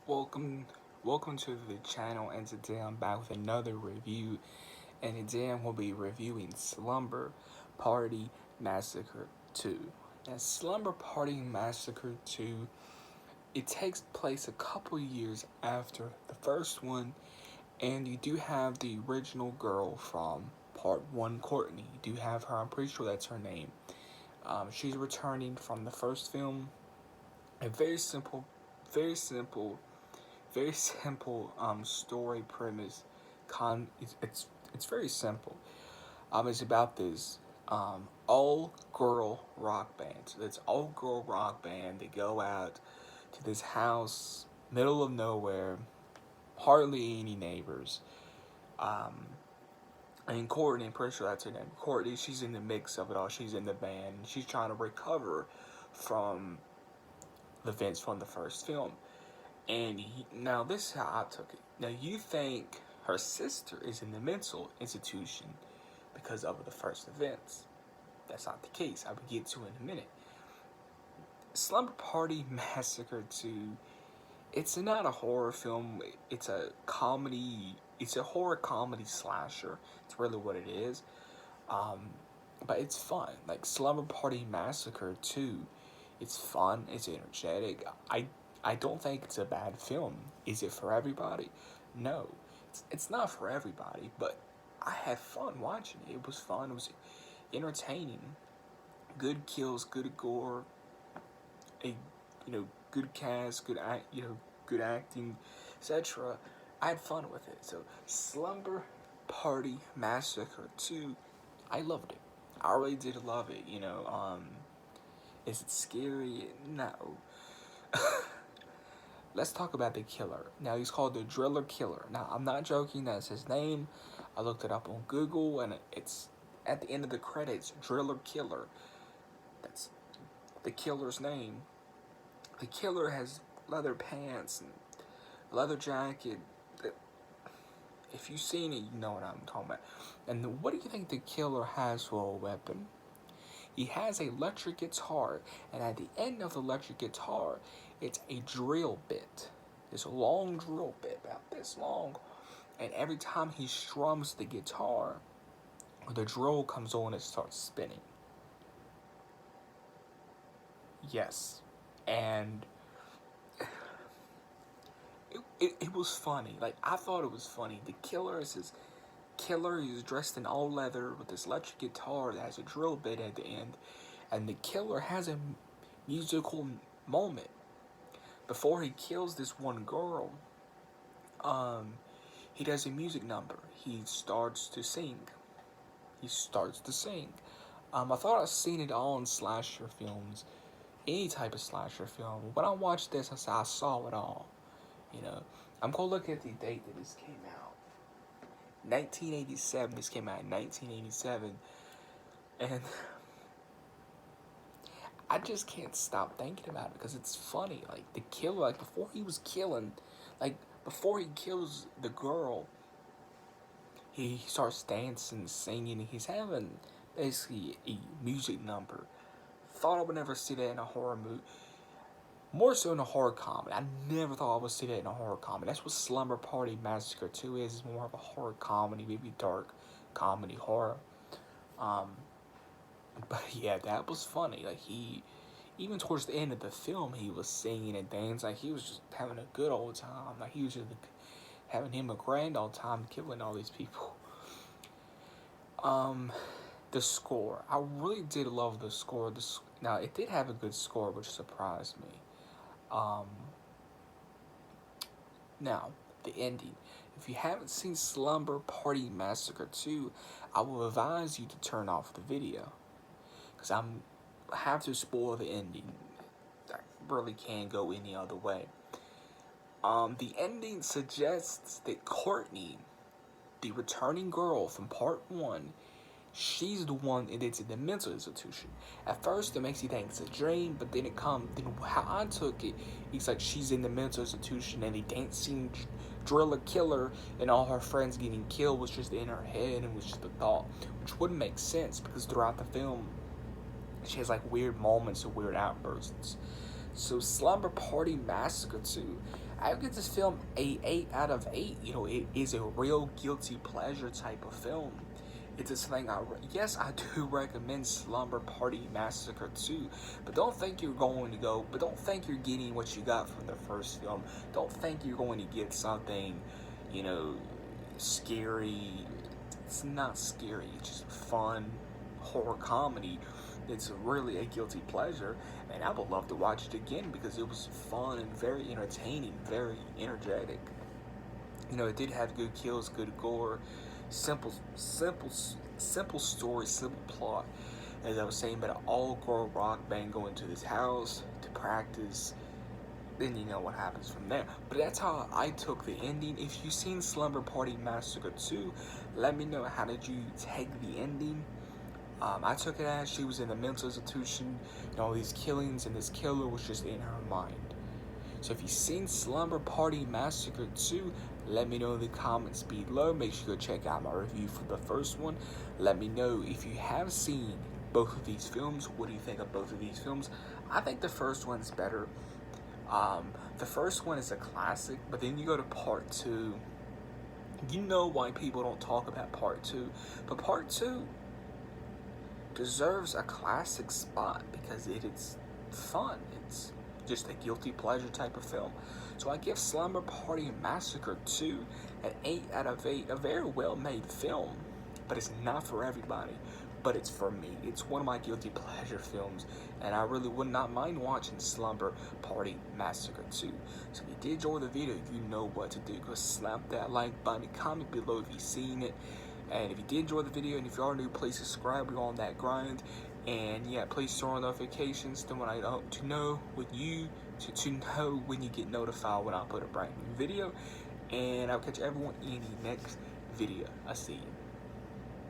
Welcome, welcome to the channel, and today I'm back with another review, and today I'm going to be reviewing Slumber Party Massacre 2. Now, Slumber Party Massacre 2, it takes place a couple years after the first one, and you do have the original girl from part 1, Courtney. You do have her, I'm pretty sure that's her name. She's returning from the first film. A very simple very simple story premise. It's very simple. It's about this all girl rock band. So it's all girl rock band. They go out to this house, middle of nowhere, hardly any neighbors. And Courtney, I'm pretty sure that's her name. Courtney, she's in the mix of it all. She's in the band. She's trying to recover from the events from the first film. And now this is how I took it. Now you think her sister is in the mental institution because of the first events. That's not the case. I will get to in a minute. Slumber Party Massacre 2, it's not a horror film. It's a comedy. It's a horror comedy slasher. It's really what it is. But it's fun. Like Slumber Party Massacre 2, it's fun. It's energetic. I don't think it's a bad film. Is it for everybody? No. It's not for everybody, but I had fun watching it. It was fun. It was entertaining. Good kills, good gore, good cast, good acting, etc. I had fun with it. So Slumber Party Massacre 2, I loved it. I really did love it, Is it scary? No. Let's talk about the killer. Now, he's called the Driller Killer. Now, I'm not joking, that's his name. I looked it up on Google, and it's at the end of the credits, Driller Killer. That's the killer's name. The killer has leather pants and leather jacket. If you've seen it, you know what I'm talking about. And what do you think the killer has for a weapon? He has an electric guitar, and at the end of the electric guitar, it's a drill bit. This long drill bit, about this long. And every time he strums the guitar, the drill comes on and starts spinning. Yes. And it was funny. Like, I thought it was funny. The killer is his killer. He's dressed in all leather with this electric guitar that has a drill bit at the end. And the killer has a musical moment. Before he kills this one girl, he does a music number. He starts to sing. I thought I'd seen it all in slasher films, any type of slasher film. When I watched this, I saw it all. I'm gonna look at the date that this came out. 1987. This came out in 1987, and I just can't stop thinking about it because it's funny. Like, the killer, like, before he kills the girl, he starts dancing, singing. He's having basically a music number. Thought I would never see that in a horror movie. More so in a horror comedy. I never thought I would see that in a horror comedy. That's what Slumber Party Massacre 2 is. It's more of a horror comedy, maybe dark comedy horror. But yeah, that was funny. Like, even towards the end of the film, he was singing and dancing. Like, he was just having a good old time. Like, he was just having him a grand old time killing all these people. The score. I really did love the score. Now, it did have a good score, which surprised me. Now, the ending. If you haven't seen Slumber Party Massacre 2, I will advise you to turn off the video. Because I have to spoil the ending. I really can't go any other way. The ending suggests that Courtney, the returning girl from part 1, she's the one that's in the mental institution. At first, it makes you think it's a dream, but then how I took it, it's like she's in the mental institution, and the dancing driller killer and all her friends getting killed was just in her head, and it was just a thought, which wouldn't make sense, because throughout the film, she has, like, weird moments and weird outbursts. So Slumber Party Massacre 2, I would give this film a 8 out of 8. You know, it is a real guilty pleasure type of film. It's this thing. Yes, I do recommend Slumber Party Massacre 2, but don't think you're going to go. But don't think you're getting what you got from the first film. Don't think you're going to get something, you know, scary. It's not scary. It's just fun horror comedy. It's really a guilty pleasure, and I would love to watch it again because it was fun and very entertaining, very energetic. You know, it did have good kills, good gore, simple story, simple plot. As I was saying, about an all-girl rock band going to this house to practice. Then you know what happens from there. But that's how I took the ending. If you've seen Slumber Party Massacre 2, let me know, how did you take the ending? I took it as she was in a mental institution, and all these killings, and this killer was just in her mind. So if you've seen Slumber Party Massacre 2, let me know in the comments below. Make sure you go check out my review for the first one. Let me know if you have seen both of these films. What do you think of both of these films? I think the first one's better. The first one is a classic, but then you go to part 2. You know why people don't talk about part 2, but part 2 deserves a classic spot because it is fun. It's just a guilty pleasure type of film. So I give Slumber Party Massacre 2 an 8 out of 8. A very well made film, but it's not for everybody. But it's for me. It's one of my guilty pleasure films, and I really would not mind watching Slumber Party Massacre 2. So if you did enjoy the video, you know what to do. Go slap that like button, comment below if you've seen it. And if you did enjoy the video, and if you are new, please subscribe. We're on that grind. And yeah, please turn on notifications to when to know when you know when you get notified when I put a brand new video. And I'll catch everyone in the next video. I'll see you.